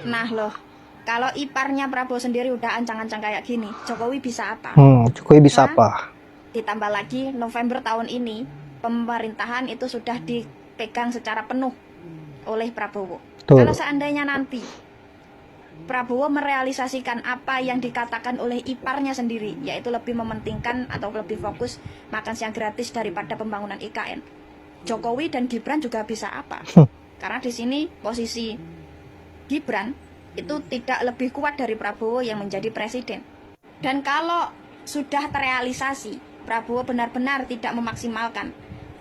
Nah loh, kalau iparnya Prabowo sendiri udah ancang-ancang kayak gini, Jokowi bisa apa? Jokowi bisa Hah? apa? Ditambah lagi November tahun ini, pemerintahan itu sudah dipegang secara penuh oleh Prabowo. Kalau Betul. seandainya nanti Prabowo merealisasikan apa yang dikatakan oleh iparnya sendiri, yaitu lebih mementingkan atau lebih fokus makan siang gratis daripada pembangunan IKN. Jokowi dan Gibran juga bisa apa? Karena di sini posisi Gibran itu tidak lebih kuat dari Prabowo yang menjadi presiden. Dan kalau sudah terrealisasi, Prabowo benar-benar tidak memaksimalkan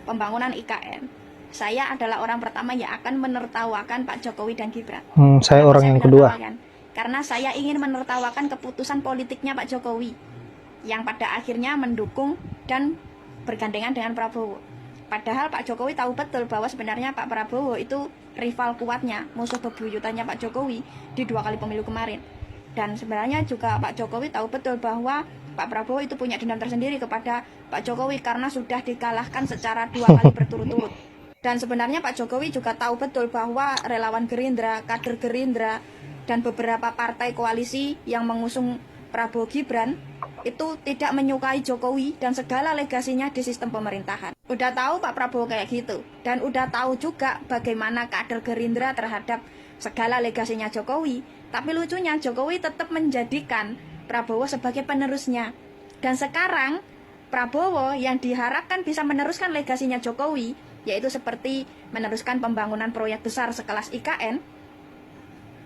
pembangunan IKN, saya adalah orang pertama yang akan menertawakan Pak Jokowi dan Gibran. Saya Kenapa orang saya yang kedua. menertawakan? Karena saya ingin menertawakan keputusan politiknya Pak Jokowi yang pada akhirnya mendukung dan bergandengan dengan Prabowo. Padahal Pak Jokowi tahu betul bahwa sebenarnya Pak Prabowo itu rival kuatnya, musuh bebuyutannya Pak Jokowi di 2 kali pemilu kemarin. Dan sebenarnya juga Pak Jokowi tahu betul bahwa Pak Prabowo itu punya dendam tersendiri kepada Pak Jokowi karena sudah dikalahkan secara 2 kali berturut-turut. Dan sebenarnya Pak Jokowi juga tahu betul bahwa relawan Gerindra, kader Gerindra, dan beberapa partai koalisi yang mengusung Prabowo Gibran itu tidak menyukai Jokowi dan segala legasinya di sistem pemerintahan. Udah tahu Pak Prabowo kayak gitu, dan udah tahu juga bagaimana kader Gerindra terhadap segala legasinya Jokowi. Tapi lucunya Jokowi tetap menjadikan Prabowo sebagai penerusnya. Dan sekarang Prabowo yang diharapkan bisa meneruskan legasinya Jokowi, yaitu seperti meneruskan pembangunan proyek besar sekelas IKN,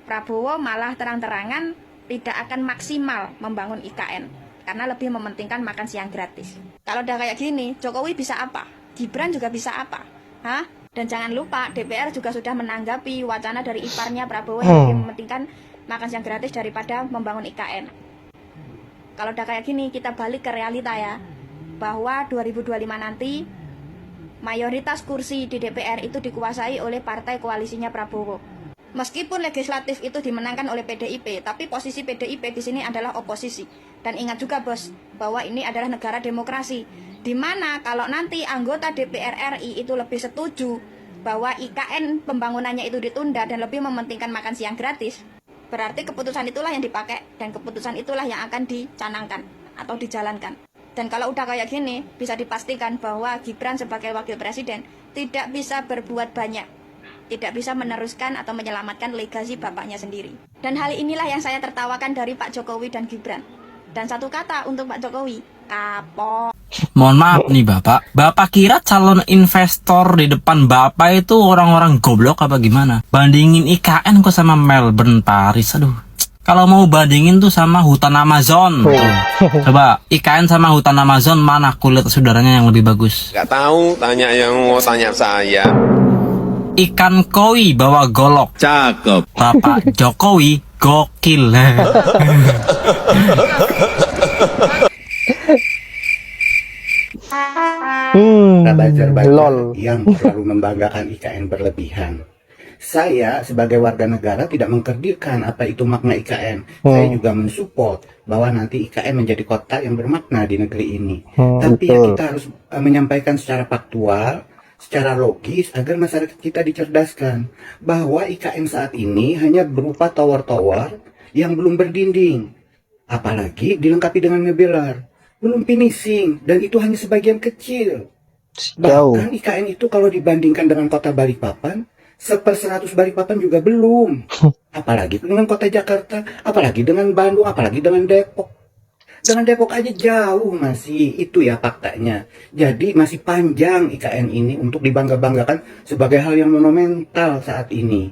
Prabowo malah terang-terangan tidak akan maksimal membangun IKN karena lebih mementingkan makan siang gratis. Kalau udah kayak gini, Jokowi bisa apa? Gibran juga bisa apa? Hah? Dan jangan lupa DPR juga sudah menanggapi wacana dari iparnya Prabowo yang lebih mementingkan makan siang gratis daripada membangun IKN. Kalau udah kayak gini, kita balik ke realita ya, bahwa 2025 nanti mayoritas kursi di DPR itu dikuasai oleh partai koalisinya Prabowo. Meskipun legislatif itu dimenangkan oleh PDIP, tapi posisi PDIP di sini adalah oposisi. Dan ingat juga bos, bahwa ini adalah negara demokrasi, di mana kalau nanti anggota DPR RI itu lebih setuju bahwa IKN pembangunannya itu ditunda dan lebih mementingkan makan siang gratis, berarti keputusan itulah yang dipakai dan keputusan itulah yang akan dicanangkan atau dijalankan. Dan kalau udah kayak gini, bisa dipastikan bahwa Gibran sebagai wakil presiden tidak bisa berbuat banyak, tidak bisa meneruskan atau menyelamatkan legasi bapaknya sendiri. Dan hal inilah yang saya tertawakan dari Pak Jokowi dan Gibran. Dan satu kata untuk Pak Jokowi, kapok. Mohon maaf nih Bapak, Bapak kira calon investor di depan Bapak itu orang-orang goblok apa gimana? Bandingin IKN kok sama Melbourne, Paris, aduh. Kalau mau bandingin tuh sama hutan Amazon. Coba IKN sama hutan Amazon, mana kulit saudaranya yang lebih bagus? Gak tahu, tanya yang mau tanya saya. Ikan koi bawa golok. Cakep. Bapak Jokowi gokil. Lol. Yang terlalu membanggakan IKN berlebihan. Saya sebagai warga negara tidak mengkerdilkan apa itu makna IKN. Saya juga mensupport bahwa nanti IKN menjadi kota yang bermakna di negeri ini. Tapi ya kita harus menyampaikan secara faktual, secara logis agar masyarakat kita dicerdaskan bahwa IKN saat ini hanya berupa tower-tower yang belum berdinding, apalagi dilengkapi dengan mebeler, belum finishing, dan itu hanya sebagian kecil. Bahkan IKN itu kalau dibandingkan dengan kota Balikpapan, 1/100 Balikpapan juga belum. Apalagi dengan kota Jakarta, apalagi dengan Bandung, apalagi dengan Depok. Dengan Depok aja jauh masih, itu ya faktanya. Jadi masih panjang IKN ini untuk dibangga-banggakan sebagai hal yang monumental saat ini.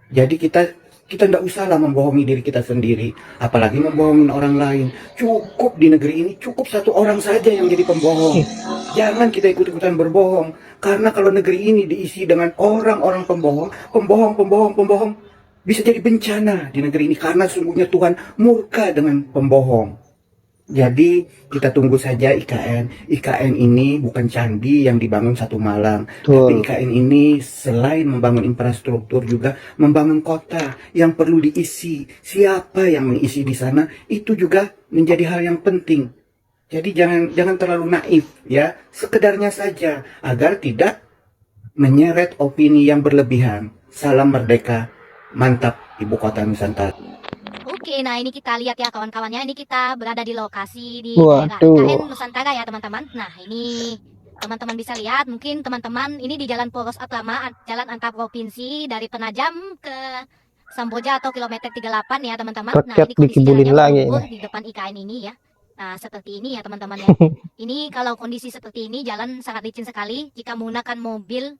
Jadi kita tidak usahlah membohongi diri kita sendiri, apalagi membohongin orang lain. Cukup di negeri ini, cukup satu orang saja yang jadi pembohong. Jangan kita ikut-ikutan berbohong, karena kalau negeri ini diisi dengan orang-orang pembohong, bisa jadi bencana di negeri ini, karena sungguhnya Tuhan murka dengan pembohong. Jadi kita tunggu saja IKN. IKN ini bukan candi yang dibangun satu malam. Tapi IKN ini selain membangun infrastruktur juga membangun kota yang perlu diisi. Siapa yang mengisi di sana itu juga menjadi hal yang penting. Jadi jangan terlalu naif ya. Sekedarnya saja agar tidak menyeret opini yang berlebihan. Salam merdeka. Mantap. ibu kota Nusantara. Oke, nah ini kita lihat ya kawan-kawannya, ini kita berada di lokasi di daerah IKN Nusantara ya teman-teman. Nah ini teman-teman bisa lihat, mungkin teman-teman ini di Jalan Poros Utama, jalan antar provinsi dari Penajam ke Samboja atau kilometer 38 ya teman-teman. Nah ini kondisi jalannya berlumpur di depan IKN ini ya. Nah seperti ini ya teman-teman ya. Ini kalau kondisi seperti ini jalan sangat licin sekali. Jika menggunakan mobil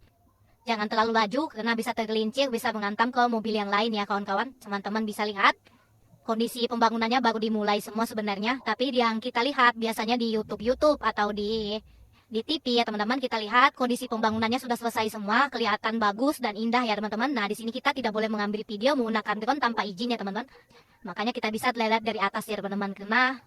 jangan terlalu laju karena bisa tergelincir, bisa menghantam ke mobil yang lain ya kawan-kawan. Teman-teman bisa lihat kondisi pembangunannya baru dimulai semua sebenarnya, tapi yang kita lihat biasanya di YouTube atau di TV ya teman-teman, kita lihat kondisi pembangunannya sudah selesai semua, kelihatan bagus dan indah ya teman-teman. Nah di sini kita tidak boleh mengambil video menggunakan drone tanpa izin ya teman-teman. Makanya kita bisa lihat dari atas ya teman-teman, karena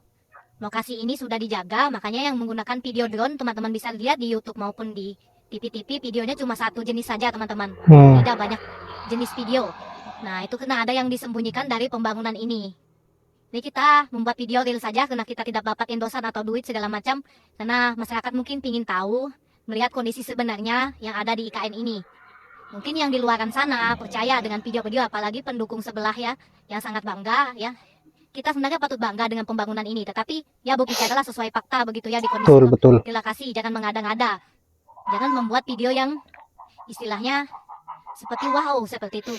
lokasi ini sudah dijaga. Makanya yang menggunakan video drone teman-teman bisa lihat di YouTube maupun di TV, videonya cuma satu jenis saja teman-teman, tidak banyak jenis video. Nah itu karena ada yang disembunyikan dari pembangunan ini. Ini kita membuat video real saja karena kita tidak dapat endosan atau duit segala macam. Karena masyarakat mungkin ingin tahu, melihat kondisi sebenarnya yang ada di IKN ini. Mungkin yang di luaran sana percaya dengan video-video, apalagi pendukung sebelah ya, yang sangat bangga ya. Kita sebenarnya patut bangga dengan pembangunan ini, tetapi ya berbicaralah sesuai fakta begitu ya di kondisi lokasi, jangan mengada-ngada. Jangan membuat video yang istilahnya seperti wow, seperti itu.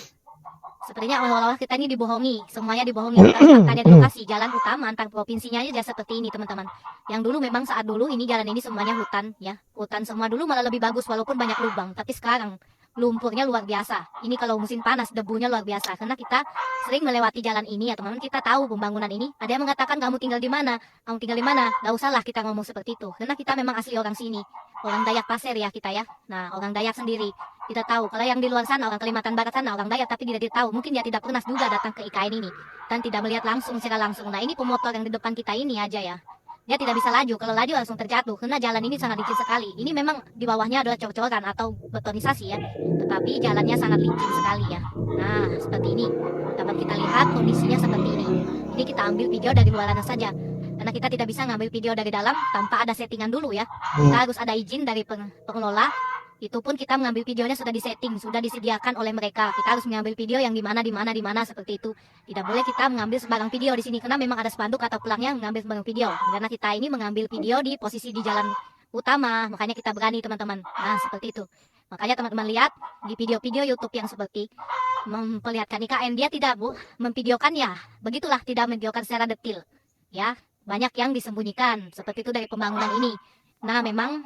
Sepertinya awal-awal kita ini dibohongi, semuanya dibohongi. Tapi faktanya di lokasi jalan utama antar provinsinya aja seperti ini teman-teman. Yang dulu memang saat dulu ini jalan ini semuanya hutan ya, hutan semua dulu malah lebih bagus walaupun banyak lubang. Tapi sekarang lumpurnya luar biasa. Ini kalau musim panas debunya luar biasa. Karena kita sering melewati jalan ini ya teman-teman. Kita tahu pembangunan ini. Ada yang mengatakan kamu tinggal di mana? Kamu tinggal di mana? Gak usahlah kita ngomong seperti itu. Karena kita memang asli orang sini. Orang Dayak Pasir ya kita ya. Nah orang Dayak sendiri. Kita tahu. Kalau yang di luar sana, orang Kalimantan Barat sana, orang Dayak tapi tidak tahu. Mungkin dia tidak pernah juga datang ke IKN ini. Dan tidak melihat langsung secara langsung. Nah ini pemotor yang di depan kita ini aja ya. Dia tidak bisa laju, kalau laju langsung terjatuh karena jalan ini sangat licin sekali. Ini memang di bawahnya adalah cor-coran atau betonisasi ya, tetapi jalannya sangat licin sekali ya. Nah seperti ini dapat kita lihat kondisinya seperti ini. Ini kita ambil video dari luaran saja karena kita tidak bisa ngambil video dari dalam tanpa ada settingan dulu ya. Kita harus ada izin dari pengelola. Itu pun kita mengambil videonya sudah disetting, sudah disediakan oleh mereka. Kita harus mengambil video yang di mana seperti itu. Tidak boleh kita mengambil sembarang video di sini karena memang ada spanduk atau pelangnya mengambil sembarang video. Karena kita ini mengambil video di posisi di jalan utama, makanya kita berani teman-teman. Nah seperti itu. Makanya teman-teman lihat di video-video YouTube yang seperti memperlihatkan IKN, dia tidak memvideokan ya. Begitulah, tidak memvideokan secara detil. Ya, banyak yang disembunyikan seperti itu dari pembangunan ini. Nah memang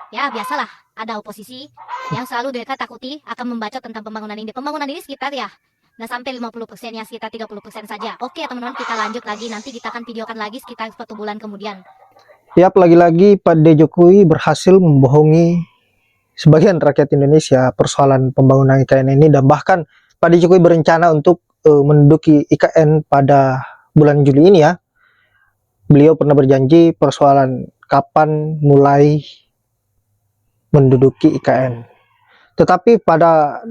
ya biasalah, ada oposisi yang selalu mereka takuti akan membaca tentang pembangunan ini. Pembangunan ini sekitar ya nggak sampai 50% ya, sekitar 30% saja. Oke teman-teman, kita lanjut lagi, nanti kita akan videokan lagi sekitar 1 bulan kemudian. Ya, lagi-lagi Pak D. Jokowi berhasil membohongi sebagian rakyat Indonesia persoalan pembangunan IKN ini, dan bahkan Pak D. Jokowi berencana untuk menduduki IKN pada bulan Juli ini ya. Beliau pernah berjanji persoalan kapan mulai menduduki IKN. Tetapi pada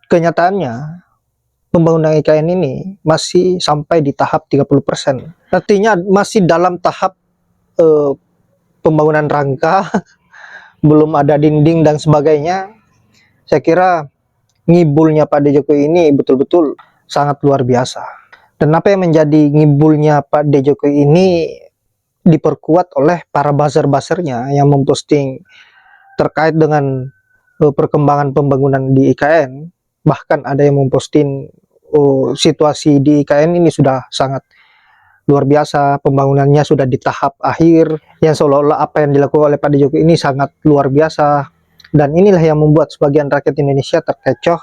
kenyataannya pembangunan IKN ini masih sampai di tahap 30%. Artinya masih dalam tahap pembangunan rangka, belum ada dinding dan sebagainya. Saya kira ngibulnya Pak D. Jokowi ini betul-betul sangat luar biasa. Dan apa yang menjadi ngibulnya Pak D. Jokowi ini diperkuat oleh para buzzer-buzzernya yang memposting terkait dengan perkembangan pembangunan di IKN. Bahkan ada yang memposting situasi di IKN ini sudah sangat luar biasa, pembangunannya sudah di tahap akhir, yang seolah-olah apa yang dilakukan oleh Pak D. Jokowi ini sangat luar biasa. Dan inilah yang membuat sebagian rakyat Indonesia terkecoh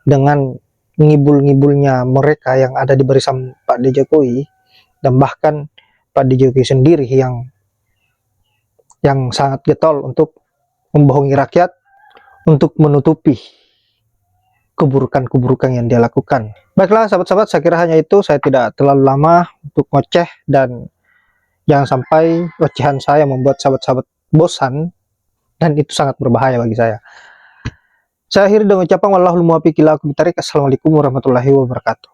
dengan ngibul-ngibulnya mereka yang ada di barisan Pak D. Jokowi, dan bahkan Pak D. Jokowi sendiri yang sangat getol untuk membohongi rakyat untuk menutupi keburukan-keburukan yang dia lakukan. Baiklah sahabat-sahabat, saya kira hanya itu. Saya tidak terlalu lama untuk ngoceh, dan jangan sampai ocehan saya membuat sahabat-sahabat bosan, dan itu sangat berbahaya bagi saya. Saya akhiri dengan ucapan wallahul muwaffiq ila aqwamit thoriq. Assalamualaikum warahmatullahi wabarakatuh.